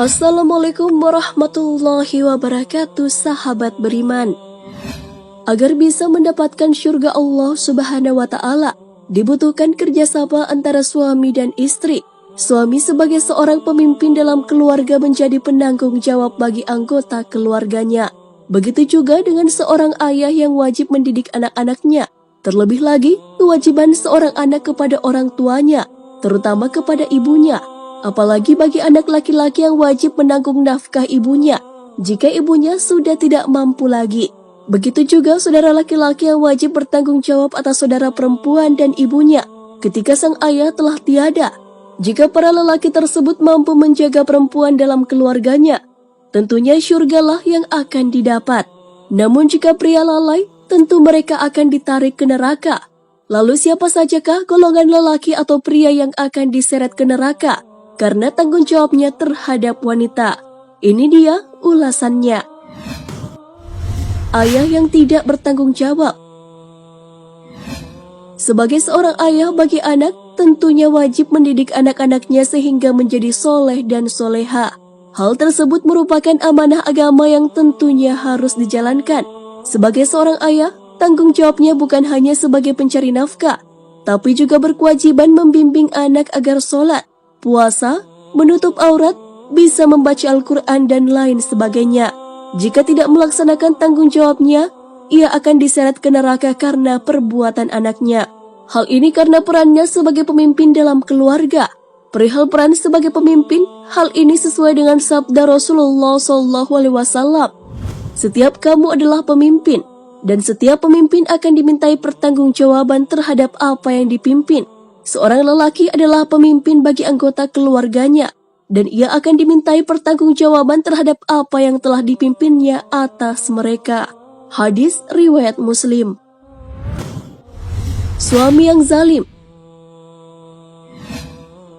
Assalamualaikum warahmatullahi wabarakatuh, sahabat beriman. Agar bisa mendapatkan syurga Allah Subhanahu wa Ta'ala, dibutuhkan kerjasama antara suami dan istri. Suami sebagai seorang pemimpin dalam keluarga menjadi penanggung jawab bagi anggota keluarganya. Begitu juga dengan seorang ayah yang wajib mendidik anak-anaknya. Terlebih lagi, kewajiban seorang anak kepada orang tuanya, terutama kepada ibunya. Apalagi bagi anak laki-laki yang wajib menanggung nafkah ibunya jika ibunya sudah tidak mampu lagi. Begitu juga saudara laki-laki yang wajib bertanggung jawab atas saudara perempuan dan ibunya ketika sang ayah telah tiada. Jika para lelaki tersebut mampu menjaga perempuan dalam keluarganya, tentunya syurgalah yang akan didapat. Namun jika pria lalai, tentu mereka akan ditarik ke neraka. Lalu siapa sajakah golongan lelaki atau pria yang akan diseret ke neraka karena tanggung jawabnya terhadap wanita? Ini dia ulasannya. Ayah yang tidak bertanggung jawab. Sebagai seorang ayah bagi anak, tentunya wajib mendidik anak-anaknya sehingga menjadi soleh dan soleha. Hal tersebut merupakan amanah agama yang tentunya harus dijalankan. Sebagai seorang ayah, tanggung jawabnya bukan hanya sebagai pencari nafkah, tapi juga berkewajiban membimbing anak agar sholat, puasa, menutup aurat, bisa membaca Al-Quran dan lain sebagainya. Jika tidak melaksanakan tanggung jawabnya, ia akan diseret ke neraka karena perbuatan anaknya. Hal ini karena perannya sebagai pemimpin dalam keluarga. Perihal peran sebagai pemimpin, hal ini sesuai dengan sabda Rasulullah SAW. Setiap kamu adalah pemimpin, dan setiap pemimpin akan dimintai pertanggungjawaban terhadap apa yang dipimpin. Seorang lelaki adalah pemimpin bagi anggota keluarganya, dan ia akan dimintai pertanggungjawaban terhadap apa yang telah dipimpinnya atas mereka. Hadis riwayat Muslim. Suami yang zalim.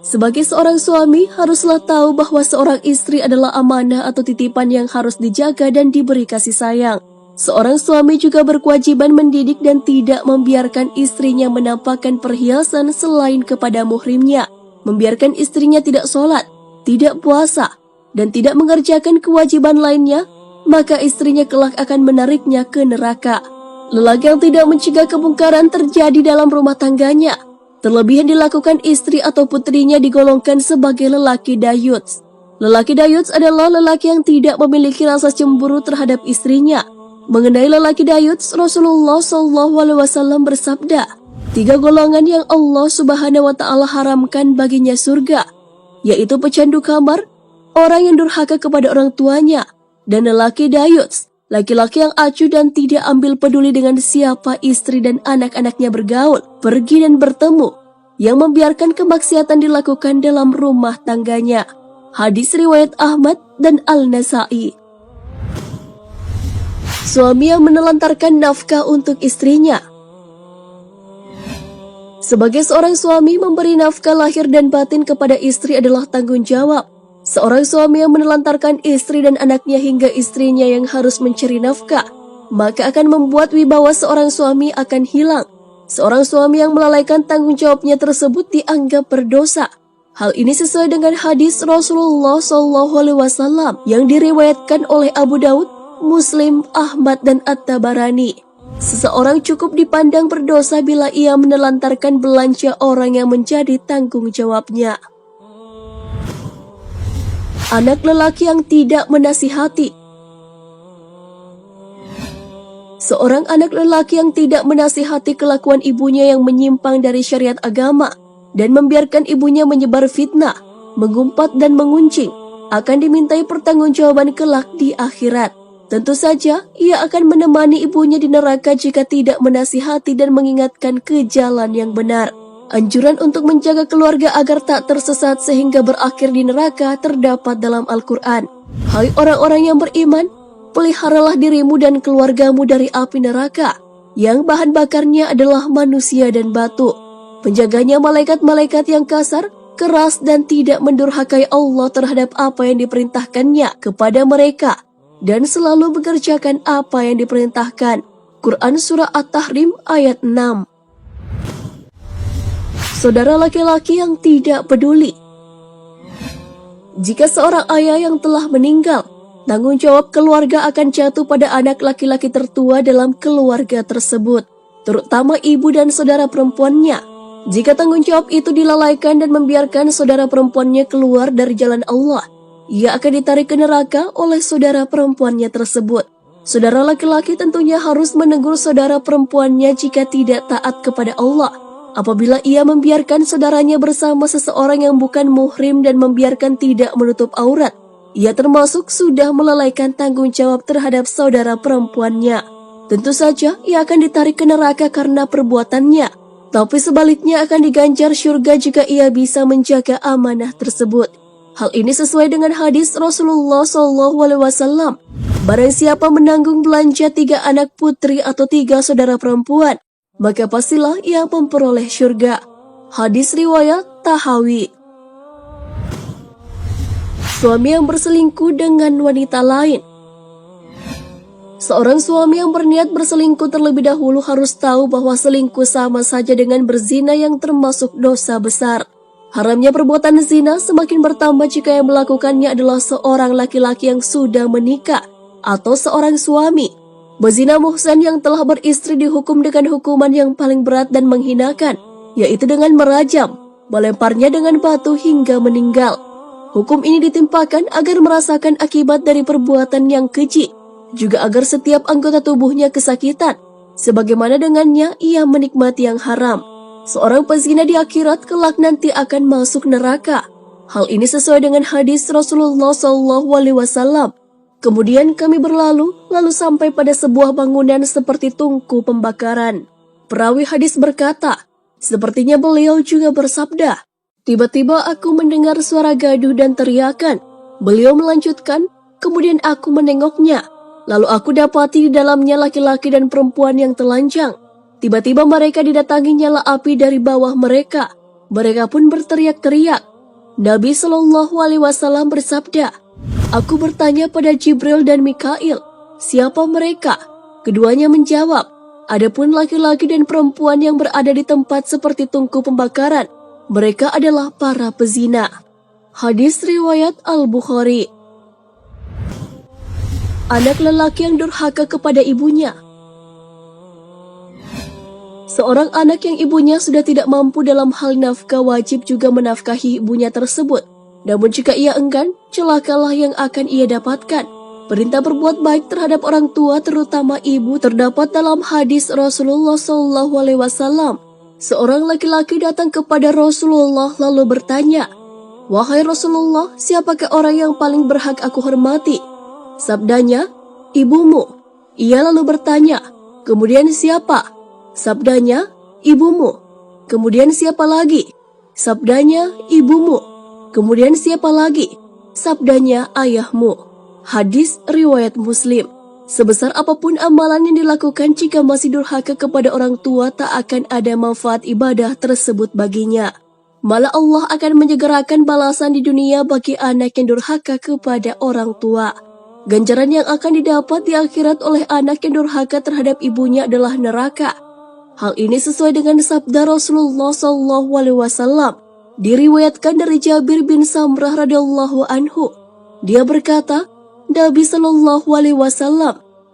Sebagai seorang suami, haruslah tahu bahwa seorang istri adalah amanah atau titipan yang harus dijaga dan diberi kasih sayang. Seorang suami juga berkewajiban mendidik dan tidak membiarkan istrinya menampakkan perhiasan selain kepada muhrimnya, membiarkan istrinya tidak sholat, tidak puasa, dan tidak mengerjakan kewajiban lainnya, maka istrinya kelak akan menariknya ke neraka. Lelaki yang tidak mencegah kemungkaran terjadi dalam rumah tangganya, terlebih yang dilakukan istri atau putrinya, digolongkan sebagai lelaki dayuts. Lelaki dayuts adalah lelaki yang tidak memiliki rasa cemburu terhadap istrinya. Mengenai lelaki dayuts, Rasulullah SAW bersabda, 3 golongan yang Allah Subhanahu wa Ta'ala haramkan baginya surga, yaitu pecandu kamar, orang yang durhaka kepada orang tuanya, dan lelaki dayuts, laki-laki yang acuh dan tidak ambil peduli dengan siapa istri dan anak-anaknya bergaul, pergi dan bertemu, yang membiarkan kemaksiatan dilakukan dalam rumah tangganya. Hadis riwayat Ahmad dan Al-Nasai. Suami yang menelantarkan nafkah untuk istrinya. Sebagai seorang suami, memberi nafkah lahir dan batin kepada istri adalah tanggung jawab. Seorang suami yang menelantarkan istri dan anaknya hingga istrinya yang harus mencari nafkah, maka akan membuat wibawa seorang suami akan hilang. Seorang suami yang melalaikan tanggung jawabnya tersebut dianggap berdosa. Hal ini sesuai dengan hadis Rasulullah SAW yang diriwayatkan oleh Abu Daud, Muslim, Ahmad, dan At-Tabarani. Seseorang cukup dipandang berdosa bila ia menelantarkan belanja orang yang menjadi tanggung jawabnya. Anak lelaki yang tidak menasihati. Seorang anak lelaki yang tidak menasihati kelakuan ibunya yang menyimpang dari syariat agama dan membiarkan ibunya menyebar fitnah, mengumpat dan menguncing, akan dimintai pertanggungjawaban kelak di akhirat. Tentu saja, ia akan menemani ibunya di neraka jika tidak menasihati dan mengingatkan ke jalan yang benar. Anjuran untuk menjaga keluarga agar tak tersesat sehingga berakhir di neraka terdapat dalam Al-Quran. Hai orang-orang yang beriman, peliharalah dirimu dan keluargamu dari api neraka, yang bahan bakarnya adalah manusia dan batu. Penjaganya malaikat-malaikat yang kasar, keras dan tidak mendurhakai Allah terhadap apa yang diperintahkannya kepada mereka, dan selalu mengerjakan apa yang diperintahkan. Quran Surah At-Tahrim ayat 6. Saudara laki-laki yang tidak peduli. Jika seorang ayah yang telah meninggal, tanggung jawab keluarga akan jatuh pada anak laki-laki tertua dalam keluarga tersebut, terutama ibu dan saudara perempuannya. Jika tanggung jawab itu dilalaikan dan membiarkan saudara perempuannya keluar dari jalan Allah, ia akan ditarik ke neraka oleh saudara perempuannya tersebut. Saudara laki-laki tentunya harus menegur saudara perempuannya jika tidak taat kepada Allah. Apabila ia membiarkan saudaranya bersama seseorang yang bukan muhrim dan membiarkan tidak menutup aurat, ia termasuk sudah melalaikan tanggung jawab terhadap saudara perempuannya. Tentu saja ia akan ditarik ke neraka karena perbuatannya, tapi sebaliknya akan diganjar syurga jika ia bisa menjaga amanah tersebut. Hal ini sesuai dengan hadis Rasulullah SAW. Barang siapa menanggung belanja 3 anak putri atau 3 saudara perempuan, maka pastilah ia memperoleh syurga. Hadis riwayat Tahawi. Suami yang berselingkuh dengan wanita lain. Seorang suami yang berniat berselingkuh terlebih dahulu harus tahu bahwa selingkuh sama saja dengan berzina yang termasuk dosa besar. Haramnya perbuatan zina semakin bertambah jika yang melakukannya adalah seorang laki-laki yang sudah menikah atau seorang suami. Bezina muhsan yang telah beristri dihukum dengan hukuman yang paling berat dan menghinakan, yaitu dengan merajam, melemparnya dengan batu hingga meninggal. Hukum ini ditimpakan agar merasakan akibat dari perbuatan yang keji, juga agar setiap anggota tubuhnya kesakitan, sebagaimana dengannya ia menikmati yang haram. Seorang pezina di akhirat kelak nanti akan masuk neraka. Hal ini sesuai dengan hadis Rasulullah SAW. Kemudian kami berlalu, lalu sampai pada sebuah bangunan seperti tungku pembakaran. Perawi hadis berkata, sepertinya beliau juga bersabda, tiba-tiba aku mendengar suara gaduh dan teriakan. Beliau melanjutkan, kemudian aku menengoknya. Lalu aku dapati di dalamnya laki-laki dan perempuan yang telanjang. Tiba-tiba mereka didatangi nyala api dari bawah mereka. Mereka pun berteriak-teriak. Nabi SAW bersabda, aku bertanya pada Jibril dan Mikail, siapa mereka? Keduanya menjawab, adapun laki-laki dan perempuan yang berada di tempat seperti tungku pembakaran, mereka adalah para pezina. Hadis riwayat Al-Bukhari. Anak lelaki yang durhaka kepada ibunya. Seorang anak yang ibunya sudah tidak mampu dalam hal nafkah wajib juga menafkahi ibunya tersebut. Namun jika ia enggan, celakalah yang akan ia dapatkan. Perintah berbuat baik terhadap orang tua terutama ibu terdapat dalam hadis Rasulullah SAW. Seorang laki-laki datang kepada Rasulullah lalu bertanya, wahai Rasulullah, siapakah orang yang paling berhak aku hormati? Sabdanya, ibumu. Ia lalu bertanya, kemudian siapa? Sabdanya, ibumu. Kemudian siapa lagi? Sabdanya, ibumu. Kemudian siapa lagi? Sabdanya, ayahmu. Hadis riwayat Muslim. Sebesar apapun amalan yang dilakukan jika masih durhaka kepada orang tua, tak akan ada manfaat ibadah tersebut baginya. Malah Allah akan menyegerakan balasan di dunia bagi anak yang durhaka kepada orang tua. Ganjaran yang akan didapat di akhirat oleh anak yang durhaka terhadap ibunya adalah neraka. Hal ini sesuai dengan sabda Rasulullah SAW. Diriwayatkan dari Jabir bin Samrah radhiyallahu anhu. Dia berkata, Nabi SAW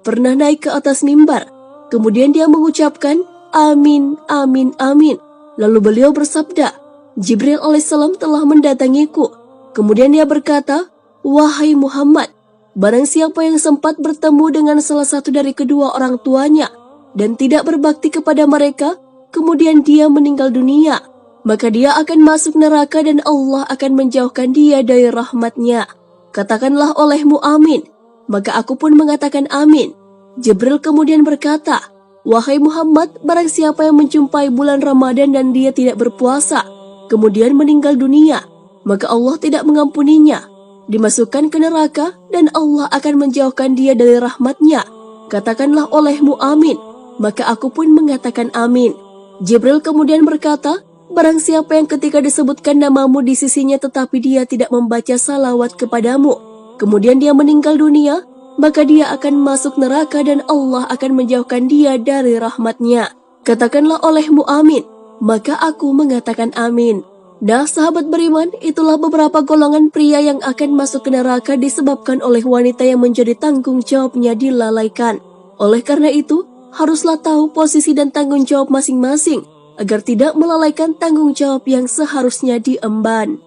pernah naik ke atas mimbar. Kemudian dia mengucapkan, amin, amin, amin. Lalu beliau bersabda, Jibril alaihissalam telah mendatangiku. Kemudian dia berkata, wahai Muhammad, barang siapa yang sempat bertemu dengan salah satu dari kedua orang tuanya dan tidak berbakti kepada mereka, kemudian dia meninggal dunia, maka dia akan masuk neraka dan Allah akan menjauhkan dia dari rahmatnya. Katakanlah olehmu amin. Maka aku pun mengatakan amin. Jibril kemudian berkata, wahai Muhammad, barang siapa yang menjumpai bulan Ramadan dan dia tidak berpuasa, kemudian meninggal dunia, maka Allah tidak mengampuninya, dimasukkan ke neraka dan Allah akan menjauhkan dia dari rahmatnya. Katakanlah olehmu amin. Maka aku pun mengatakan amin. Jibril kemudian berkata, barang siapa yang ketika disebutkan namamu di sisinya tetapi dia tidak membaca salawat kepadamu, kemudian dia meninggal dunia, maka dia akan masuk neraka dan Allah akan menjauhkan dia dari rahmatnya. Katakanlah olehmu amin. Maka aku mengatakan amin. Nah, sahabat beriman, itulah beberapa golongan pria yang akan masuk ke neraka disebabkan oleh wanita yang menjadi tanggung jawabnya dilalaikan. Oleh karena itu, haruslah tahu posisi dan tanggung jawab masing-masing agar tidak melalaikan tanggung jawab yang seharusnya diemban.